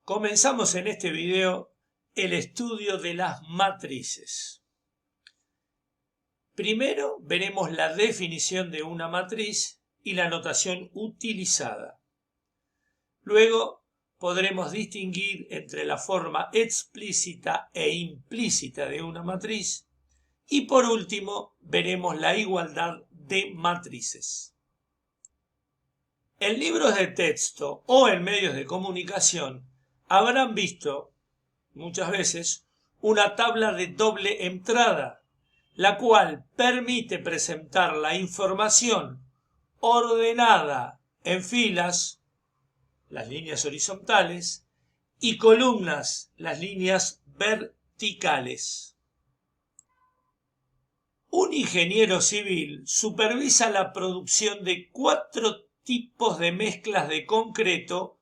Comenzamos en este video el estudio de las matrices. Primero veremos la definición de una matriz y la notación utilizada. Luego podremos distinguir entre la forma explícita e implícita de una matriz. Y por último veremos la igualdad de matrices. En libros de texto o en medios de comunicación habrán visto muchas veces una tabla de doble entrada, la cual permite presentar la información ordenada en filas, las líneas horizontales, y columnas, las líneas verticales. Un ingeniero civil supervisa la producción de 4 tipos de mezclas de concreto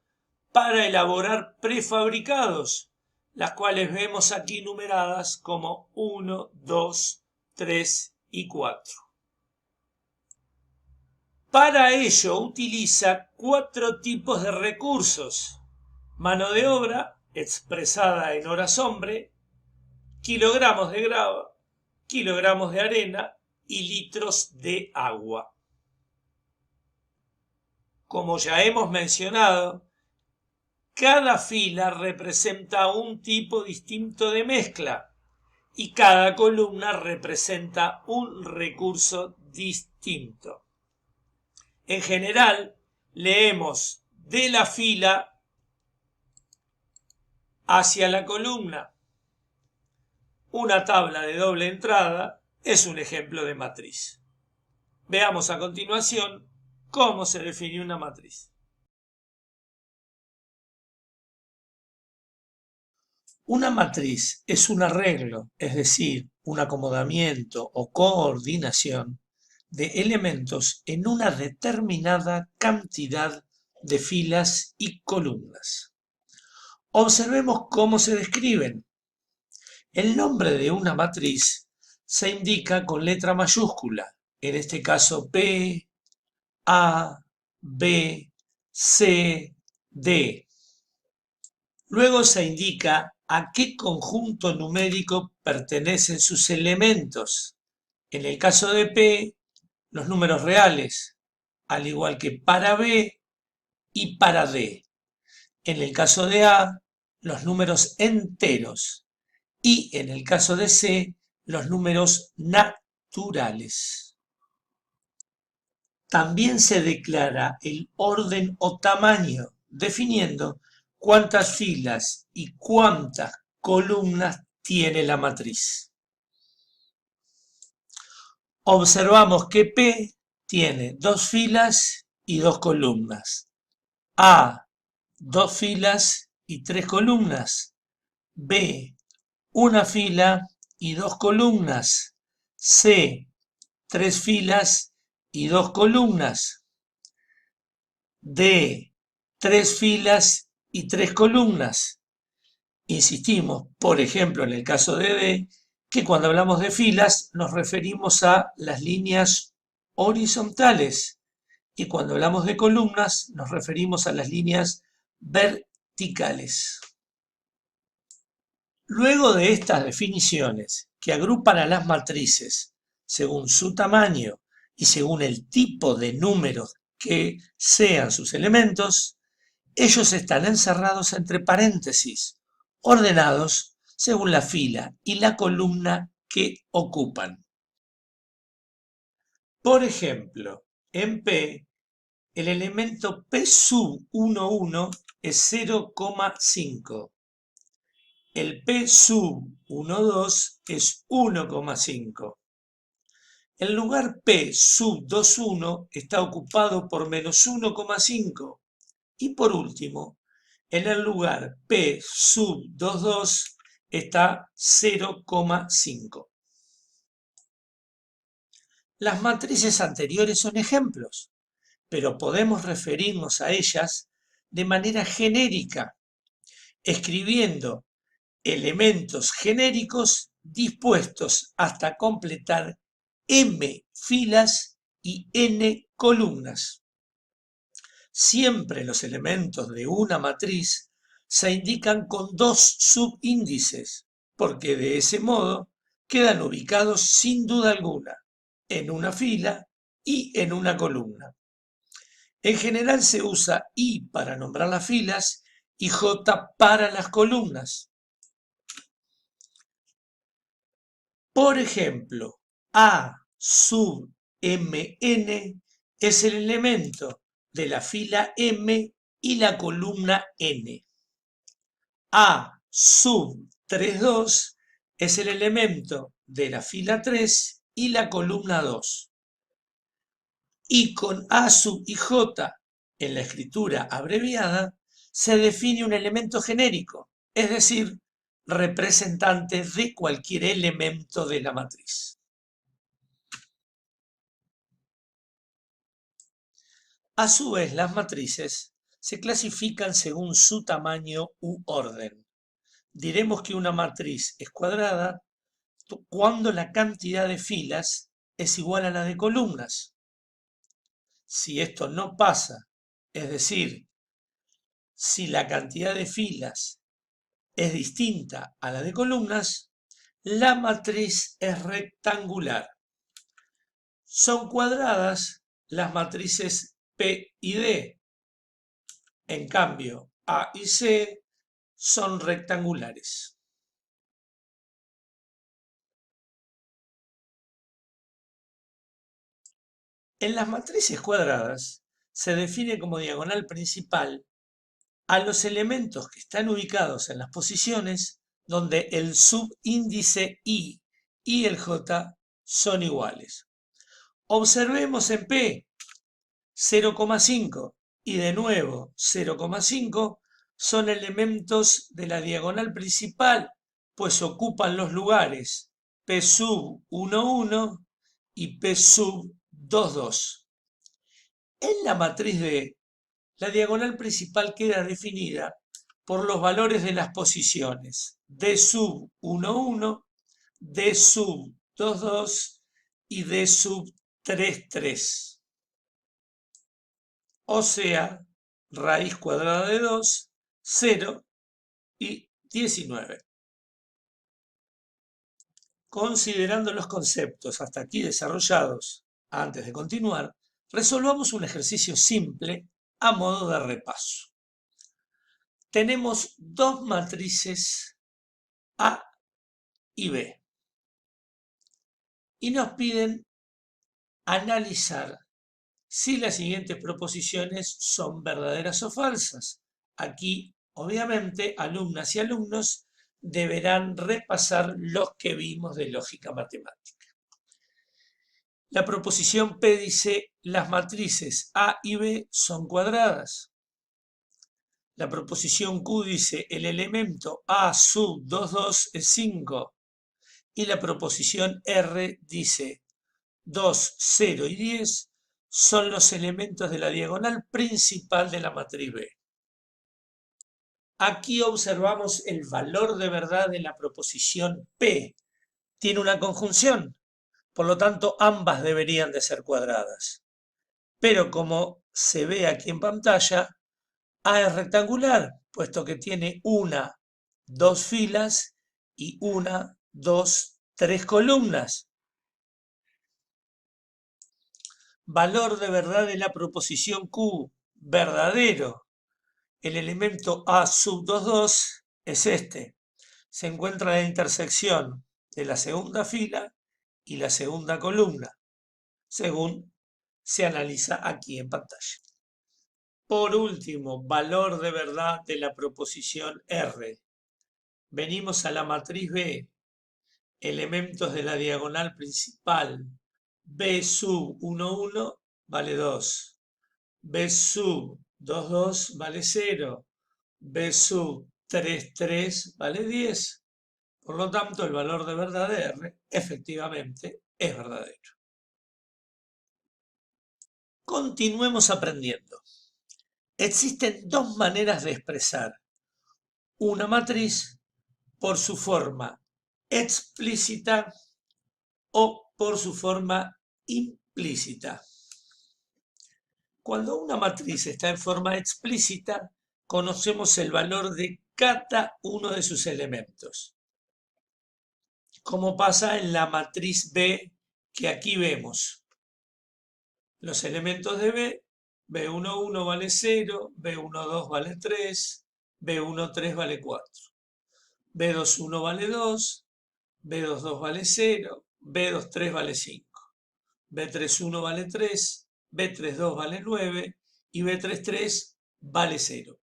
para elaborar prefabricados, las cuales vemos aquí numeradas como 1, 2, 3 y 4. Para ello utiliza 4 tipos de recursos: mano de obra, expresada en horas hombre, kilogramos de grava, kilogramos de arena y litros de agua. Como ya hemos mencionado, cada fila representa un tipo distinto de mezcla y cada columna representa un recurso distinto. En general, leemos de la fila hacia la columna. Una tabla de doble entrada es un ejemplo de matriz. Veamos a continuación cómo se define una matriz. Una matriz es un arreglo, es decir, un acomodamiento o coordinación de elementos en una determinada cantidad de filas y columnas. Observemos cómo se describen. El nombre de una matriz se indica con letra mayúscula, en este caso P, A, B, C, D. Luego se indica a qué conjunto numérico pertenecen sus elementos. En el caso de P, los números reales, al igual que para B y para D. En el caso de A, los números enteros. Y en el caso de C, los números naturales. También se declara el orden o tamaño, definiendo cuántas filas y cuántas columnas tiene la matriz. Observamos que P tiene 2 filas y 2 columnas. A, 2 filas y 3 columnas. B, 1 fila y 2 columnas. C, 3 filas y 2 columnas. D, 3 filas y 3 columnas. Insistimos, por ejemplo, en el caso de D, que cuando hablamos de filas nos referimos a las líneas horizontales y cuando hablamos de columnas nos referimos a las líneas verticales. Luego de estas definiciones, que agrupan a las matrices según su tamaño y según el tipo de números que sean sus elementos, ellos están encerrados entre paréntesis, ordenados según la fila y la columna que ocupan. Por ejemplo, en P, el elemento P sub 11 es 0,5. El P sub 12 es 1,5. El lugar P sub 21 está ocupado por menos 1,5. Y por último, en el lugar P sub 22 está 0,5. Las matrices anteriores son ejemplos, pero podemos referirnos a ellas de manera genérica, escribiendo elementos genéricos dispuestos hasta completar m filas y n columnas. Siempre los elementos de una matriz se indican con dos subíndices, porque de ese modo quedan ubicados sin duda alguna en una fila y en una columna. En general se usa I para nombrar las filas y J para las columnas. Por ejemplo, A sub mn es el elemento de la fila M y la columna N. A sub 32 es el elemento de la fila 3 y la columna 2. Y con A sub y J en la escritura abreviada se define un elemento genérico, es decir, representante de cualquier elemento de la matriz. A su vez, las matrices se clasifican según su tamaño u orden. Diremos que una matriz es cuadrada cuando la cantidad de filas es igual a la de columnas. Si esto no pasa, es decir, si la cantidad de filas es distinta a la de columnas, la matriz es rectangular. Son cuadradas las matrices P y D. En cambio, A y C son rectangulares. En las matrices cuadradas se define como diagonal principal a los elementos que están ubicados en las posiciones donde el subíndice I y el J son iguales. Observemos en P 0,5 y de nuevo 0,5 son elementos de la diagonal principal, pues ocupan los lugares P sub 1,1 y P sub 2,2. En la matriz D, la diagonal principal queda definida por los valores de las posiciones D sub 1,1, D sub 2,2 y D sub 3,3. O sea, raíz cuadrada de 2, 0 y 19. Considerando los conceptos hasta aquí desarrollados, antes de continuar, resolvamos un ejercicio simple a modo de repaso. Tenemos dos matrices A y B y nos piden analizar si las siguientes proposiciones son verdaderas o falsas. Aquí, obviamente, alumnas y alumnos deberán repasar los que vimos de lógica matemática. La proposición P dice, las matrices A y B son cuadradas. La proposición Q dice, el elemento A sub 2,2 es 5. Y la proposición R dice, 2, 0 y 10 son los elementos de la diagonal principal de la matriz B. Aquí observamos el valor de verdad de la proposición P. Tiene una conjunción, por lo tanto ambas deberían de ser cuadradas. Pero como se ve aquí en pantalla, A es rectangular, puesto que tiene una, dos filas y una, dos, tres columnas. Valor de verdad de la proposición Q, verdadero. El elemento A sub 2,2 es este. Se encuentra en la intersección de la segunda fila y la segunda columna, según se analiza aquí en pantalla. Por último, valor de verdad de la proposición R. Venimos a la matriz B, elementos de la diagonal principal. B sub 1,1 vale 2. B sub 2,2 vale 0. B sub 3,3 vale 10. Por lo tanto, el valor de verdad de R efectivamente es verdadero. Continuemos aprendiendo. Existen dos maneras de expresar una matriz por su forma explícita o por su forma implícita. Cuando una matriz está en forma explícita, conocemos el valor de cada uno de sus elementos, como pasa en la matriz B que aquí vemos. Los elementos de B, B11 vale 0, B12 vale 3, B13 vale 4, B21 vale 2, B22 vale 0, B23 vale 5, B31 vale 3, B32 vale 9 y B33 vale 0.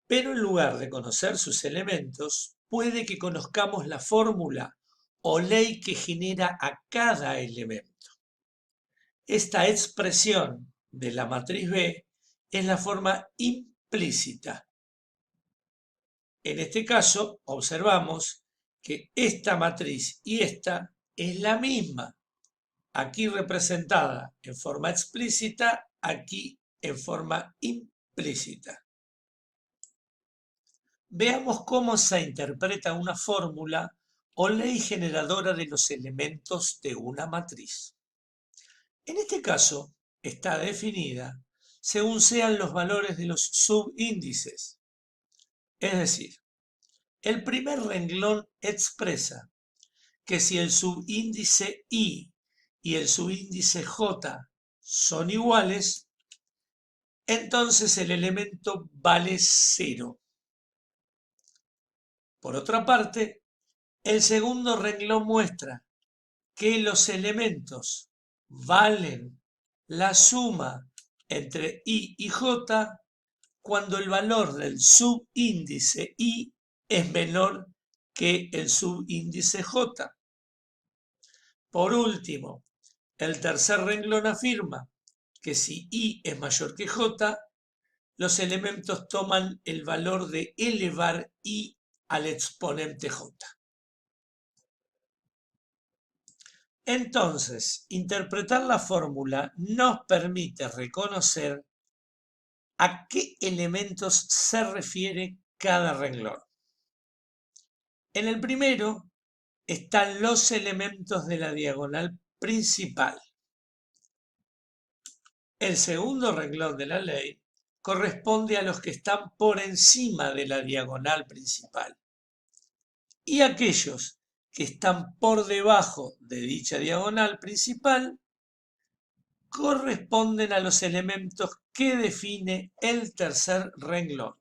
Pero en lugar de conocer sus elementos, puede que conozcamos la fórmula o ley que genera a cada elemento. Esta expresión de la matriz B es la forma implícita. En este caso, observamos que esta matriz y esta es la misma, aquí representada en forma explícita, aquí en forma implícita. Veamos cómo se interpreta una fórmula o ley generadora de los elementos de una matriz. En este caso, está definida según sean los valores de los subíndices. Es decir, el primer renglón expresa que si el subíndice I y el subíndice J son iguales, entonces el elemento vale 0. Por otra parte, el segundo renglón muestra que los elementos valen la suma entre I y J cuando el valor del subíndice I es menor que el subíndice J. Por último, el tercer renglón afirma que si I es mayor que J, los elementos toman el valor de elevar I al exponente J. Entonces, interpretar la fórmula nos permite reconocer a qué elementos se refiere cada renglón. En el primero están los elementos de la diagonal principal. El segundo renglón de la ley corresponde a los que están por encima de la diagonal principal. Y aquellos que están por debajo de dicha diagonal principal corresponden a los elementos que define el tercer renglón.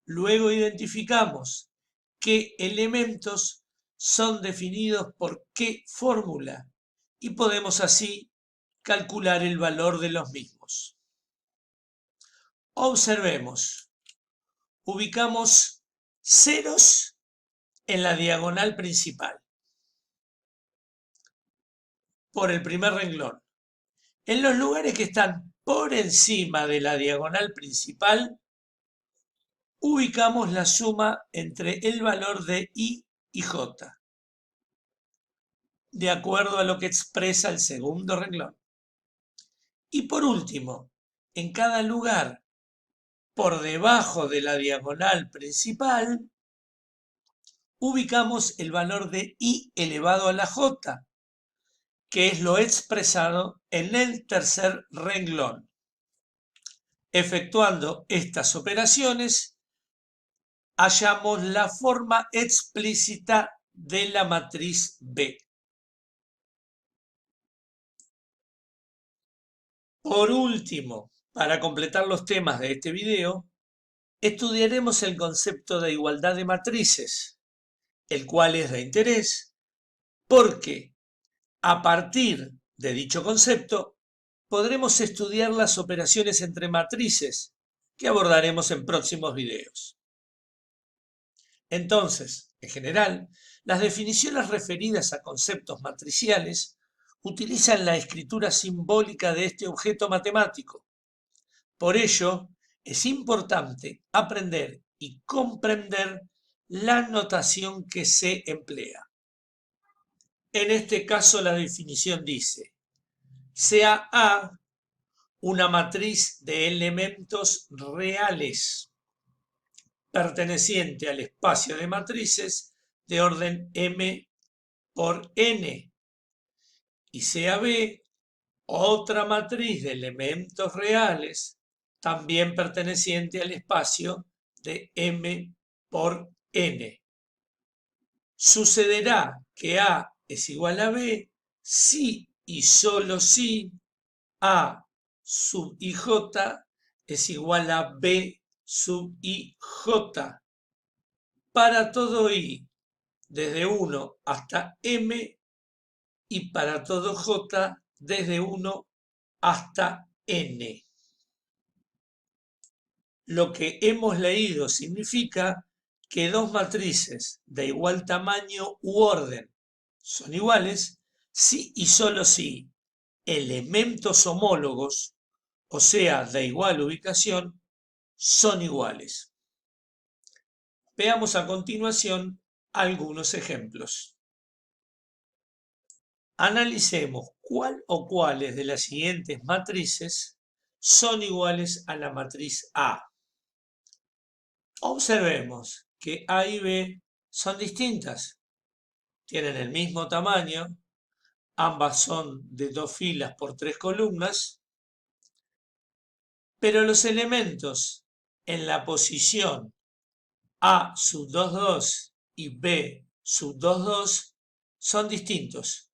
Luego identificamos qué elementos son definidos por qué fórmula y podemos así calcular el valor de los mismos. Observemos, ubicamos ceros en la diagonal principal por el primer renglón. En los lugares que están por encima de la diagonal principal, ubicamos la suma entre el valor de I y J, de acuerdo a lo que expresa el segundo renglón. Y por último, en cada lugar por debajo de la diagonal principal, ubicamos el valor de I elevado a la J, que es lo expresado en el tercer renglón. Efectuando estas operaciones, hallamos la forma explícita de la matriz B. Por último, para completar los temas de este video, estudiaremos el concepto de igualdad de matrices, el cual es de interés porque a partir de dicho concepto podremos estudiar las operaciones entre matrices que abordaremos en próximos videos. Entonces, en general, las definiciones referidas a conceptos matriciales utilizan la escritura simbólica de este objeto matemático. Por ello, es importante aprender y comprender la notación que se emplea. En este caso, la definición dice: sea A una matriz de elementos reales perteneciente al espacio de matrices de orden M por N, y sea B otra matriz de elementos reales, también perteneciente al espacio de M por N. Sucederá que A es igual a B si y solo si A sub ij es igual a B sub ij para todo I desde 1 hasta M y para todo J desde 1 hasta N. Lo que hemos leído significa que dos matrices de igual tamaño u orden son iguales si y solo si elementos homólogos, o sea, de igual ubicación, son iguales. Veamos a continuación algunos ejemplos. Analicemos cuál o cuáles de las siguientes matrices son iguales a la matriz A. Observemos que A y B son distintas, tienen el mismo tamaño, ambas son de 2 filas por 3 columnas, pero los elementos en la posición A sub 2,2 y B sub 2,2 son distintos.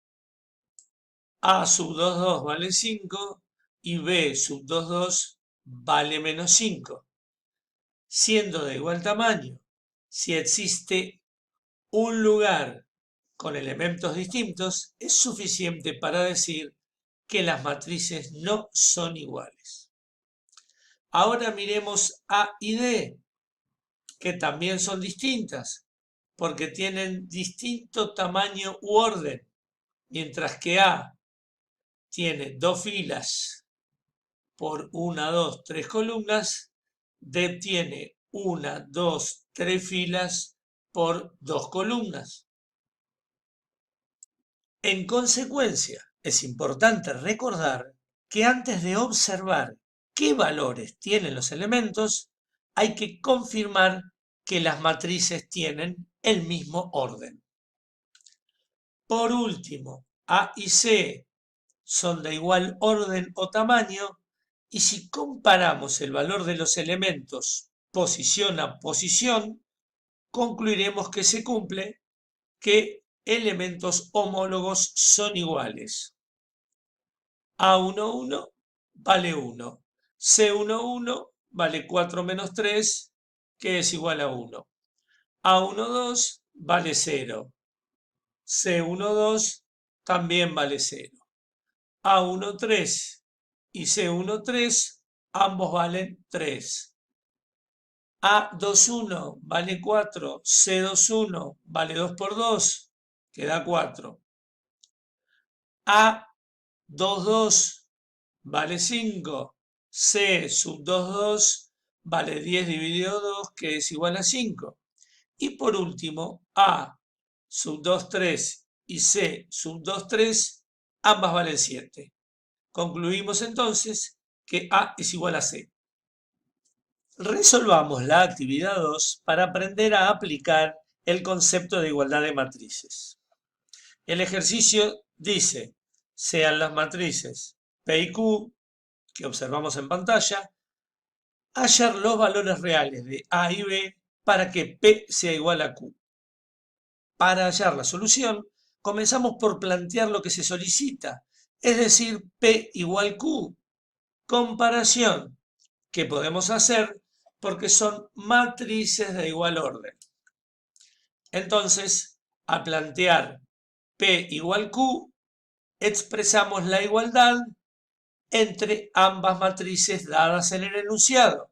A sub 2,2 vale 5 y B sub 2,2 vale menos 5. Siendo de igual tamaño, si existe un lugar con elementos distintos, es suficiente para decir que las matrices no son iguales. Ahora miremos A y D, que también son distintas, porque tienen distinto tamaño u orden, mientras que A tiene 2 filas por 1, 2, 3 columnas, D tiene 1, 2, 3 filas por 2 columnas. En consecuencia, es importante recordar que antes de observar qué valores tienen los elementos, hay que confirmar que las matrices tienen el mismo orden. Por último, A y C son de igual orden o tamaño, y si comparamos el valor de los elementos posición a posición, concluiremos que se cumple que elementos homólogos son iguales. A11 vale 1, C11 vale 4 menos 3, que es igual a 1. A12 vale 0, C12 también vale 0. A13 y C13 ambos valen 3. A21 vale 4, C21 vale 2 por 2, queda 4. A22 vale 5, C sub 22 vale 10 dividido 2, que es igual a 5. Y por último, A sub 23 y C sub 23, ambas valen 7. Concluimos entonces que A es igual a C. Resolvamos la actividad 2 para aprender a aplicar el concepto de igualdad de matrices. El ejercicio dice, sean las matrices P y Q, que observamos en pantalla, hallar los valores reales de A y B para que P sea igual a Q. Para hallar la solución, comenzamos por plantear lo que se solicita, es decir, P igual Q. Comparación que podemos hacer porque son matrices de igual orden. Entonces, al plantear P igual Q, expresamos la igualdad entre ambas matrices dadas en el enunciado.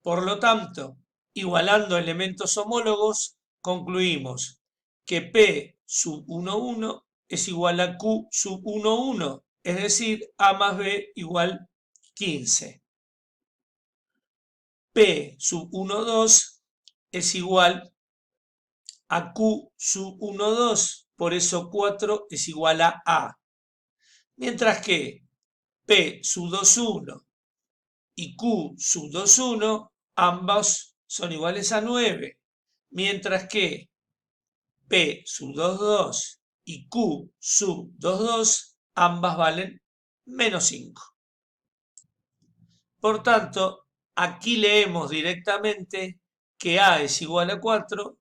Por lo tanto, igualando elementos homólogos, concluimos que P sub 1, 1 es igual a Q sub 1, 1, es decir, A más B igual 15. P sub 1, 2 es igual a Q sub 1, 2, por eso 4 es igual a A. Mientras que P sub 2, 1 y Q sub 2, 1, ambos son iguales a 9, mientras que P sub 2, 2 y Q sub 2,2, ambas valen menos 5. Por tanto, aquí leemos directamente que A es igual a 4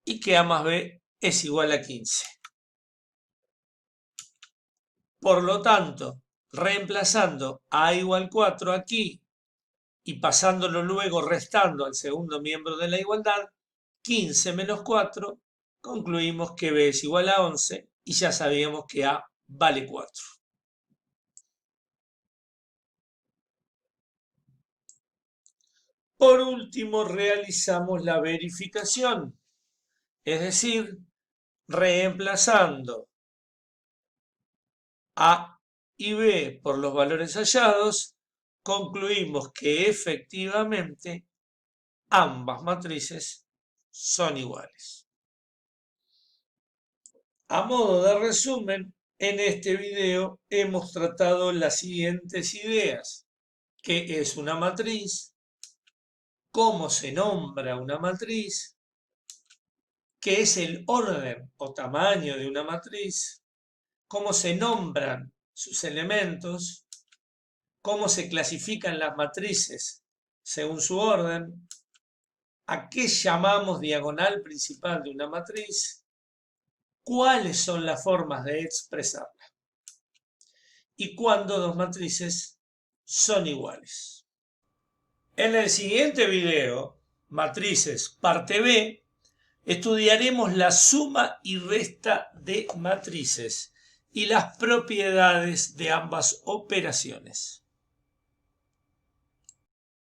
y que A más B es igual a 15. Por lo tanto, reemplazando A igual 4 aquí y pasándolo luego restando al segundo miembro de la igualdad, 15 menos 4, concluimos que B es igual a 11 y ya sabíamos que A vale 4. Por último, realizamos la verificación, es decir, reemplazando A y B por los valores hallados, concluimos que efectivamente ambas matrices son iguales. A modo de resumen, en este video hemos tratado las siguientes ideas: qué es una matriz, cómo se nombra una matriz, qué es el orden o tamaño de una matriz, cómo se nombran sus elementos, cómo se clasifican las matrices según su orden, a qué llamamos diagonal principal de una matriz, cuáles son las formas de expresarla y cuándo dos matrices son iguales. En el siguiente video, Matrices, parte B, estudiaremos la suma y resta de matrices y las propiedades de ambas operaciones.